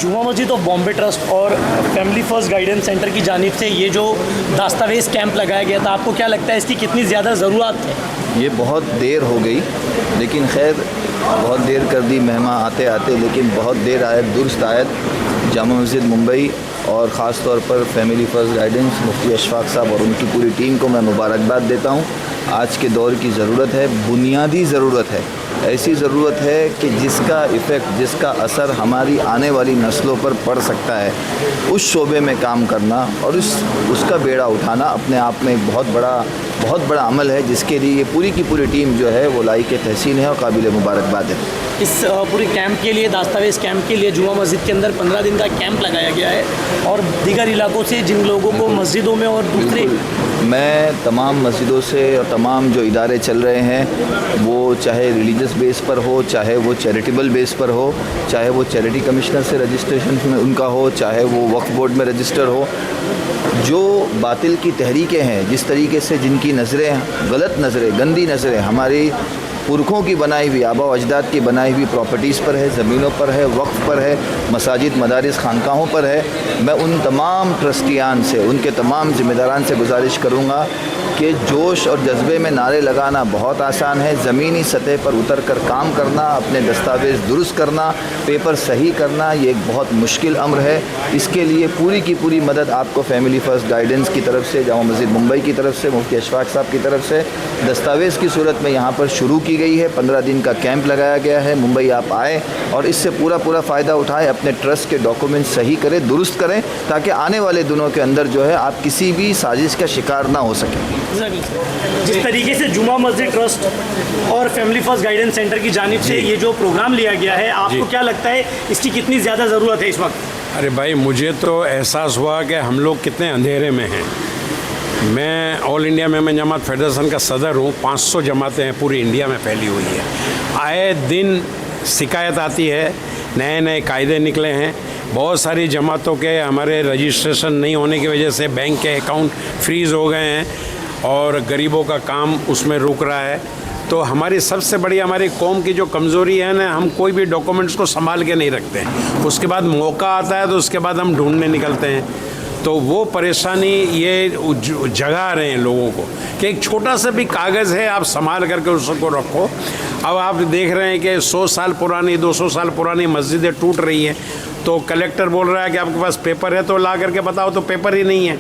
जुमा मस्जिद of Bombay trust और फैमिली फर्स्ट गाइडेंस सेंटर की जानिब से ये जो दस्तावेज़ कैंप लगाया गया था, आपको क्या लगता है इसकी कितनी ज़्यादा ज़रूरत है? ये बहुत देर हो गई, लेकिन खैर बहुत देर कर दी मेहमान आते आते, लेकिन बहुत देर आयत दुरुस्त आयत। जामा मस्जिद मुंबई और ख़ास तौर पर फैमिली फर्स्ट गाइडेंस मुफ्ती अशफाक साहब और उनकी पूरी टीम को मैं मुबारकबाद देता हूँ। आज के दौर की ज़रूरत है, बुनियादी ज़रूरत है, ऐसी ज़रूरत है कि जिसका इफ़ेक्ट, जिसका असर हमारी आने वाली नस्लों पर पड़ सकता है, उस शोबे में काम करना और उसका बेड़ा उठाना अपने आप में एक बहुत बड़ा अमल है, जिसके लिए ये पूरी की पूरी टीम जो है वो लायक तहसीन है और काबिल मुबारकबाद है। इस पूरे कैंप के लिए, दस्तावेज़ कैंप के लिए जुमा मस्जिद के अंदर 15 दिन का कैंप लगाया गया है और दीगर इलाकों से जिन लोगों को मस्जिदों में और दूसरे, मैं तमाम मस्जिदों से और तमाम जो इदारे चल रहे हैं, वो चाहे रिलीजियस बेस पर हो, चाहे वो चैरिटेबल बेस पर हो, चाहे वो चैरिटी कमिश्नर से रजिस्ट्रेशन में उनका हो, चाहे वो वक्फ बोर्ड में रजिस्टर हो, जो बातिल की तहरीकें हैं, जिस तरीके से जिनकी नज़रें, गलत नज़रें, गंदी नज़रें हमारी पुरखों की बनाई हुई, आबा व अजदाद की बनाई हुई प्रॉपर्टीज़ पर है, ज़मीनों पर है, वक्फ पर है, मसाजिद, मदारिस, खानकाहों पर है, मैं उन तमाम ट्रस्टियान से, उनके तमाम ज़िम्मेदारान से गुजारिश करूँगा कि जोश और जज्बे में नारे लगाना बहुत आसान है, ज़मीनी सतह पर उतर कर काम करना, अपने दस्तावेज़ दुरुस्त करना, पेपर सही करना, ये एक बहुत मुश्किल अम्र है। इसके लिए पूरी की पूरी मदद आपको फैमिली फ़र्स्ट गाइडेंस की तरफ से, जामा मस्जिद मुंबई की तरफ से, मुफ्ती अशफाक साहब की तरफ से दस्तावेज़ की सूरत में यहाँ पर शुरू की गई है। 15 दिन का कैंप लगाया गया है। मुंबई आप आएँ और इससे पूरा फ़ायदा उठाएँ, अपने ट्रस्ट के डॉक्यूमेंट सही करें, दुरुस्त करें, ताकि आने वाले दिनों के अंदर जो है आप किसी भी साजिश का शिकार ना हो सकें। जिस तरीके से जुमा मस्जिद ट्रस्ट और फैमिली फर्स्ट गाइडेंस सेंटर की जानिब से ये जो प्रोग्राम लिया गया है, आपको क्या लगता है इसकी कितनी ज़्यादा ज़रूरत है इस वक्त? अरे भाई, मुझे तो एहसास हुआ कि हम लोग कितने अंधेरे में हैं। मैं ऑल इंडिया में जमात फेडरेशन का सदर हूँ। 500 जमातें हैं, पूरी इंडिया में फैली हुई है। आए दिन शिकायत आती है, नए नए कायदे निकले हैं। बहुत सारी जमातों के हमारे रजिस्ट्रेशन नहीं होने की वजह से बैंक के अकाउंट फ्रीज़ हो गए हैं और गरीबों का काम उसमें रुक रहा है। तो हमारी सबसे बड़ी, हमारी कौम की जो कमज़ोरी है ना, हम कोई भी डॉक्यूमेंट्स को संभाल के नहीं रखते हैं। उसके बाद मौका आता है तो उसके बाद हम ढूंढने निकलते हैं। तो वो परेशानी ये जगा रहे हैं लोगों को कि एक छोटा सा भी कागज़ है, आप संभाल करके उसको रखो। अब आप देख रहे हैं कि 100 साल पुरानी, 200 साल पुरानी मस्जिदें टूट रही हैं, तो कलेक्टर बोल रहा है कि आपके पास पेपर है तो ला करके बताओ, तो पेपर ही नहीं है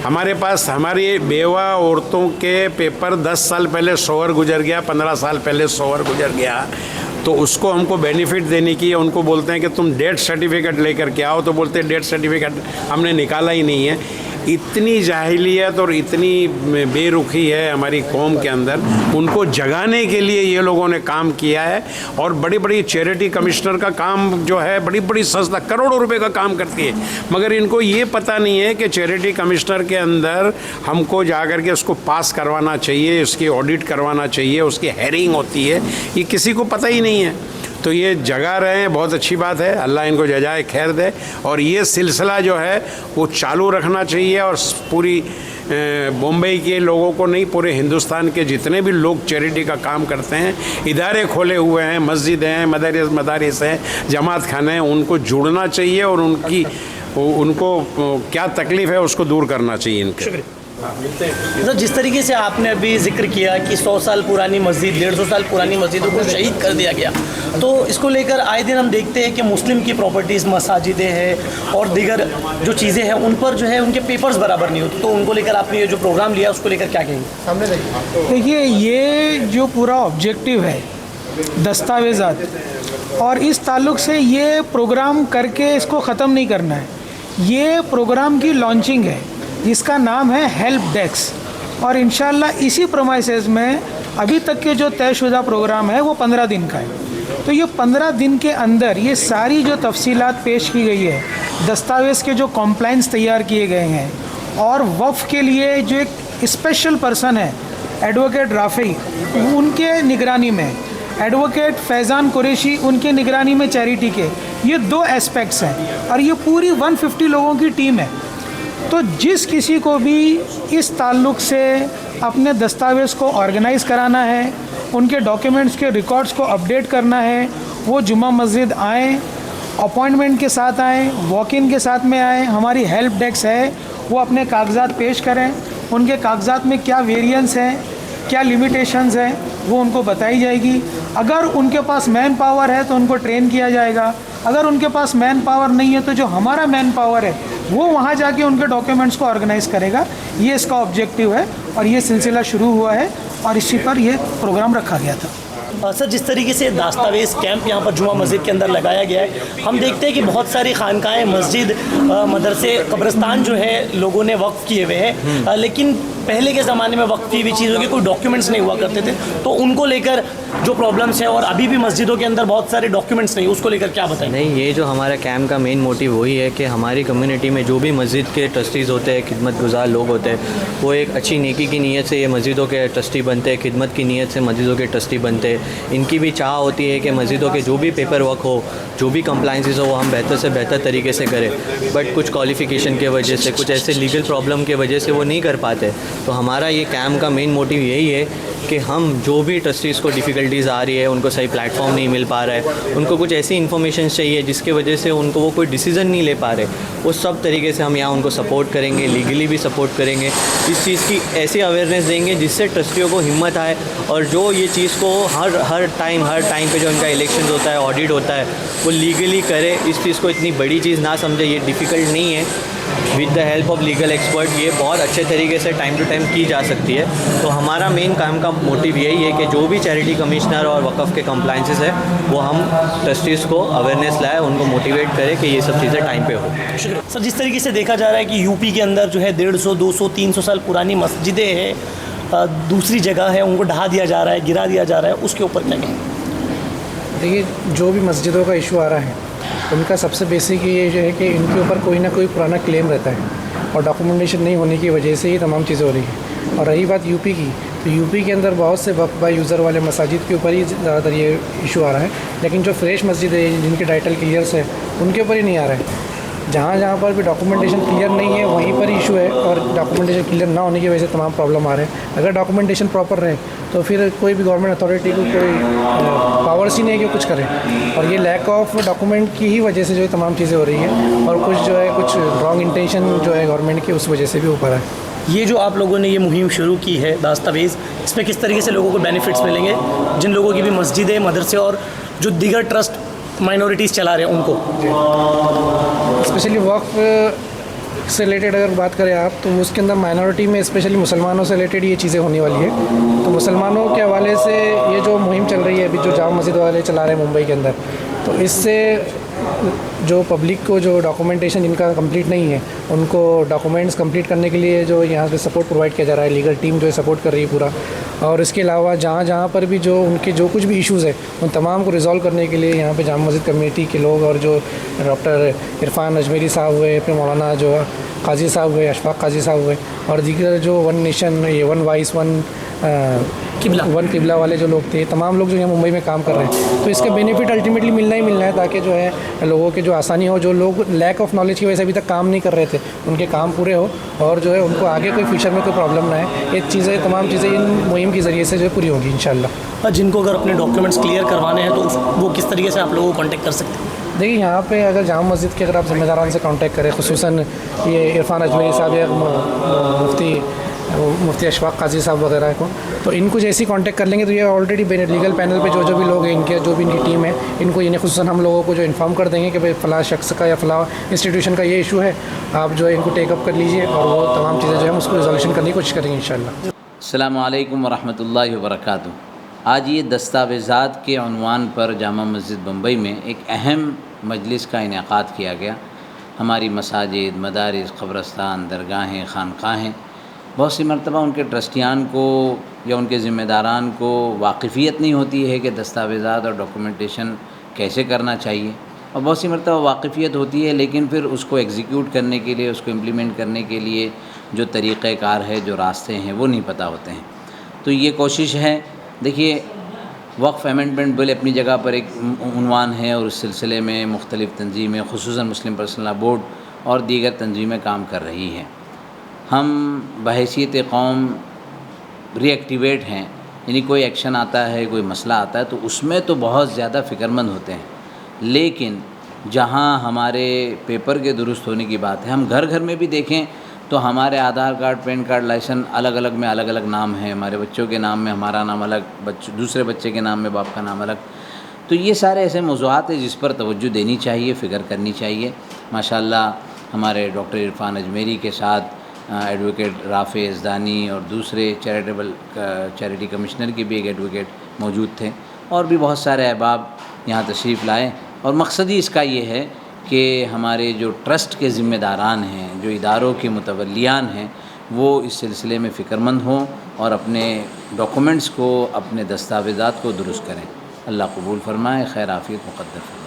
हमारे पास। हमारी बेवा औरतों के पेपर 10 साल पहले शोहर गुजर गया, 15 साल पहले शोहर गुजर गया, तो उसको हमको बेनिफिट देने की है। उनको बोलते हैं कि तुम डेथ सर्टिफिकेट लेकर के आओ, तो बोलते हैं डेथ सर्टिफिकेट हमने निकाला ही नहीं है। इतनी जाहिलियत और इतनी बेरुखी है हमारी कौम के अंदर, उनको जगाने के लिए ये लोगों ने काम किया है। और बड़ी बड़ी चैरिटी कमिश्नर का काम जो है, बड़ी बड़ी संस्था करोड़ों रुपए का काम करती है, मगर इनको ये पता नहीं है कि चैरिटी कमिश्नर के अंदर हमको जाकर के उसको पास करवाना चाहिए, उसकी ऑडिट करवाना चाहिए, उसकी हेयरिंग होती है, ये किसी को पता ही नहीं है। तो ये जगा रहे हैं, बहुत अच्छी बात है, अल्लाह इनको जजाए खैर दे। और ये सिलसिला जो है वो चालू रखना चाहिए और पूरी बम्बई के लोगों को नहीं, पूरे हिंदुस्तान के जितने भी लोग चैरिटी का काम करते हैं, इदारे खोले हुए हैं, मस्जिदें हैं, मदारिस हैं, जमात खाने हैं, उनको जुड़ना चाहिए और उनको क्या तकलीफ़ है उसको दूर करना चाहिए इनके। तो जिस तरीके से आपने अभी जिक्र किया कि 100 साल पुरानी मस्जिद, 150 साल पुरानी मस्जिदों को शहीद कर दिया गया, तो इसको लेकर आए दिन हम देखते हैं कि मुस्लिम की प्रॉपर्टीज़, मसाजिदें हैं और दीगर जो चीज़ें हैं उन पर जो है उनके पेपर्स बराबर नहीं होते। तो उनको लेकर आपने ये जो प्रोग्राम लिया उसको लेकर क्या कहेंगे? देखिए, ये जो पूरा ऑब्जेक्टिव है दस्तावेज़ात, और इस ताल्लुक़ से ये प्रोग्राम करके इसको ख़त्म नहीं करना है। ये प्रोग्राम की लॉन्चिंग है जिसका नाम है हेल्प डेस्क, और इंशाल्लाह इसी प्रोमाइसेस में अभी तक के जो तयशुदा प्रोग्राम है वो 15 दिन का है। तो ये 15 दिन के अंदर ये सारी जो तफसीलात पेश की गई है, दस्तावेज़ के जो कॉम्प्लाइंस तैयार किए गए हैं, और वफ़ के लिए जो एक स्पेशल पर्सन है एडवोकेट राफ़ी, उनके निगरानी में, एडवोकेट फैज़ान कुरैशी उनके निगरानी में चैरिटी के, ये 2 एस्पेक्ट्स हैं और ये पूरी 150 लोगों की टीम है। तो जिस किसी को भी इस ताल्लुक़ से अपने दस्तावेज़ को ऑर्गेनाइज़ कराना है, उनके डॉक्यूमेंट्स के रिकॉर्ड्स को अपडेट करना है, वो जुमा मस्जिद आएँ अपॉइंटमेंट के साथ आएँ, वॉक इन के साथ में आएँ। हमारी हेल्प डेस्क है, वो अपने कागजात पेश करें, उनके कागजात में क्या वेरिएंस हैं, क्या लिमिटेशंस हैं, वो उनको बताई जाएगी। अगर उनके पास मैन पावर है तो उनको ट्रेन किया जाएगा, अगर उनके पास मैन पावर नहीं है तो जो हमारा मैन पावर है वो वहाँ जाके उनके डॉक्यूमेंट्स को ऑर्गेनाइज़ करेगा। ये इसका ऑब्जेक्टिव है और ये सिलसिला शुरू हुआ है और इसी पर ये प्रोग्राम रखा गया था। सर, जिस तरीके से दस्तावेज़ कैंप यहाँ पर जुमा मस्जिद के अंदर लगाया गया है, हम देखते हैं कि बहुत सारी खानकाएँ, मस्जिद, मदरसे, कब्रिस्तान जो है लोगों ने वक्फ़ किए हुए हैं, लेकिन पहले के ज़माने में वक्फ़ की हुई चीज़ों के कोई डॉक्यूमेंट्स नहीं हुआ करते थे, तो उनको लेकर जो प्रॉब्लम्स हैं और अभी भी मस्जिदों के अंदर बहुत सारे डॉक्यूमेंट्स नहीं, उसको लेकर क्या बताएं? नहीं, ये जो हमारा कैंप का मेन मोटिव वही है कि हमारी कम्युनिटी में जो भी मस्जिद के ट्रस्टीज़ होते हैं, खिदमत गुजार लोग होते हैं, वो एक अच्छी नेकी की नीयत से ये मस्जिदों के ट्रस्टी बनते हैं, खिदमत की नीयत से मस्जिदों के ट्रस्टी बनते हैं। इनकी भी चाह होती है कि मस्जिदों के जो भी पेपर वर्क हो, जो भी कंप्लाइंसेस हो, वो हम बेहतर से बेहतर तरीके से करें। बट कुछ क्वालिफ़िकेशन की वजह से, कुछ ऐसे लीगल प्रॉब्लम की वजह से वो नहीं कर पाते। तो हमारा ये कैंप का मेन मोटिव यही है कि हम जो भी ट्रस्टीज़ को डिफ़िकल्टीज़ आ रही है, उनको सही प्लेटफॉर्म नहीं मिल पा रहा है, उनको कुछ ऐसी इन्फॉर्मेशन चाहिए जिसके वजह से उनको वो कोई डिसीज़न नहीं ले पा रहे, वो सब तरीके से हम यहाँ उनको सपोर्ट करेंगे, लीगली भी सपोर्ट करेंगे। इस चीज़ की ऐसी अवेयरनेस देंगे जिससे ट्रस्टियों को हिम्मत आए और जो ये चीज़ को हर टाइम पे जो उनका इलेक्शन होता है, ऑडिट होता है, वो लीगली करे। इस चीज़ को इतनी बड़ी चीज़ ना समझे, ये डिफ़िकल्ट नहीं है। With the help of legal expert ये बहुत अच्छे तरीके से टाइम टू टाइम की जा सकती है। तो हमारा मेन काम का मोटिव यही है कि जो भी चैरिटी कमिश्नर और वक़फ़ के कंप्लाइंसेस है वो हम ट्रस्टीज़ को अवेयरनेस लाए, उनको मोटिवेट करें कि ये सब चीज़ें टाइम पे हो। शुक्रिया सर। जिस तरीके से देखा जा रहा है कि यूपी के अंदर जो है 150, 200, 300 साल पुरानी मस्जिदें हैं, दूसरी जगह है उनको ढहा दिया जा रहा है, गिरा दिया जा रहा है, उसके ऊपर क्या कहें? देखिए, जो भी मस्जिदों का इशू आ रहा है उनका सबसे बेसिक ये जो है कि इनके ऊपर कोई ना कोई पुराना क्लेम रहता है और डॉक्यूमेंटेशन नहीं होने की वजह से ही तमाम चीज़ें हो रही हैं। और रही बात यूपी की, तो यूपी के अंदर बहुत से वक्फ बाय यूज़र वाले मसाजिद के ऊपर ही ज़्यादातर ये इशू आ रहा है, लेकिन जो फ्रेश मस्जिद है जिनके टाइटल क्लियर्स है उनके ऊपर ही नहीं आ रहा है। जहाँ पर भी डॉक्यूमेंटेशन क्लियर नहीं है वहीं पर इशू है और डॉक्यूमेंटेशन क्लियर ना होने की वजह से तमाम प्रॉब्लम आ रहे हैं। अगर डॉक्यूमेंटेशन प्रॉपर रहे तो फिर कोई भी गवर्नमेंट अथॉरिटी को कोई पावर्स ही नहीं है कि कुछ करे, और ये लैक ऑफ डॉक्यूमेंट की ही वजह से जो है तमाम चीज़ें हो रही हैं और कुछ जो है कुछ रॉन्ग इंटेंशन जो है गवर्नमेंट की उस वजह से भी ऊपर है। ये जो आप लोगों ने ये मुहिम शुरू की है दस्तावेज़, इसमें किस तरीके से लोगों को बेनिफिट्स मिलेंगे, जिन लोगों की भी मस्जिदें, मदरसे और जो दीगर ट्रस्ट माइनॉरिटीज़ चला रहे हैं उनको? स्पेशली वक्फ से रिलेटेड अगर बात करें आप, तो उसके अंदर माइनॉरिटी में स्पेशली मुसलमानों से रिलेटेड ये चीज़ें होने वाली है। तो मुसलमानों के हवाले से ये जो मुहिम चल रही है अभी, जो जामा मस्जिद वाले चला रहे हैं मुंबई के अंदर, तो इससे जो पब्लिक को जो डॉक्यूमेंटेशन जिनका कंप्लीट नहीं है उनको डॉक्यूमेंट्स कंप्लीट करने के लिए जो यहाँ पे सपोर्ट प्रोवाइड किया जा रहा है, लीगल टीम जो है सपोर्ट कर रही है पूरा। और इसके अलावा जहाँ पर भी जो उनके जो कुछ भी इश्यूज़ है उन तमाम को रिज़ॉल्व करने के लिए यहाँ पे जामा मस्जिद कम्युनिटी के लोग और जो डॉक्टर इरफान अजमेरी साहब हुए, फिर मौलाना जो काजी साहब हुए, अशफाक काजी साहब हुए, और दीगर जो वन नेशन, ये वन वॉइस, वन किबला वाले जो लोग थे, तमाम लोग जो यहाँ मुंबई में काम कर रहे हैं। तो इसका बेनिफिट अल्टीमेटली मिलना ही मिलना है, ताकि जो है लोगों के जो आसानी हो, जो लोग लैक ऑफ नॉलेज की वजह से अभी तक काम नहीं कर रहे थे उनके काम पूरे हो और जो है उनको आगे कोई फ्यूचर में कोई प्रॉब्लम ना है। ये चीज़ें, तमाम चीज़ें इन मुहिम के ज़रिए से जो है पूरी होगी इंशाल्लाह। जिनको अगर अपने डॉक्यूमेंट्स क्लियर करवाने हैं तो वो किस तरीके से आप लोगों को कॉन्टेक्ट कर सकते हैं? देखिए, यहाँ पे अगर जामा मस्जिद के अगर आप ज़िम्मेदारान से कांटेक्ट करें, खुसूसन ये इरफान अजमेरी साहब या मुफ्ती अशफाक काजी साहब वगैरह को, तो इनको जैसे ही कांटेक्ट कर लेंगे तो ये ऑलरेडी लीगल पैनल पे जो भी लोग हैं, इनके जो भी इनकी टीम है, इनको इन्हें खुसूसन हम लोगों को जो इन्फॉर्म कर देंगे कि भाई फ़लाँ शख्स का या फ़लाँ इंस्टीट्यूशन का ये इशू है, आप जो है इनको टेकअप कर लीजिए और वो तमाम चीज़ें जो है उसको रिजोल्यूशन करने की कोशिश करेंगे इंशाल्लाह। अस्सलामु अलैकुम वरहमतुल्लाहि वबरकातुहू। आज ये दस्तावेज़ात के उन्वान पर जामा मस्जिद बम्बई में एक अहम मजलिस का इनेकाद किया गया। हमारी मसाजिद, मदारिस, क़ब्रस्तान, दरगाहें, खानकाहें, बहुत सी मरतबा उनके ट्रस्टियान को या उनके ज़िम्मेदारान को वाक़िफ़ियत नहीं होती है कि दस्तावेज़ात और डॉक्यूमेंटेशन कैसे करना चाहिए, और बहुत सी मरतबा वाक़िफ़ियत होती है लेकिन फिर उसको एग्जीक्यूट करने के लिए, उसको इम्प्लीमेंट करने के लिए जो तरीक़ेकार है, जो रास्ते हैं, वो नहीं पता होते हैं। तो ये कोशिश है। देखिए, वक्फ़ अमेंडमेंट बिल अपनी जगह पर एक उन्वान है और उस सिलसिले में मुख्तलिफ़ तंजीमें, खुसूसन मुस्लिम पर्सनल लॉ बोर्ड और दीगर तंजीमें काम कर रही हैं। हम बहैसियत कौम रिएक्टिवेट हैं, यानी कोई एक्शन आता है, कोई मसला आता है तो उसमें तो बहुत ज़्यादा फ़िक्रमंद होते हैं, लेकिन जहाँ हमारे पेपर के दुरुस्त होने की बात है, हम घर घर में भी देखें तो हमारे आधार कार्ड, पैन कार्ड, लाइसेंस अलग अलग में अलग अलग नाम है, हमारे बच्चों के नाम में हमारा नाम अलग, दूसरे बच्चे के नाम में बाप का नाम अलग। तो ये सारे ऐसे मौज़ूआत हैं जिस पर तवज्जो देनी चाहिए, फ़िक्र करनी चाहिए। माशाल्लाह हमारे डॉक्टर इरफान अजमेरी के साथ एडवोकेट राफ़े यज़दानी और दूसरे चैरिटी कमिश्नर के भी एक एडवोकेट मौजूद थे, और भी बहुत सारे अहबाब यहाँ तशरीफ़ लाए। और मकसद ही इसका ये है कि हमारे जो ट्रस्ट के ज़िम्मेदारान हैं, जो इदारों के मुतवल्लियान हैं, वो इस सिलसिले में फ़िक्रमंद हों और अपने डॉक्यूमेंट्स को, अपने दस्तावेज़ात को दुरुस्त करें। अल्लाह कबूल फ़रमाए, खैर आफ़ियत मुक़द्दर फरमाए।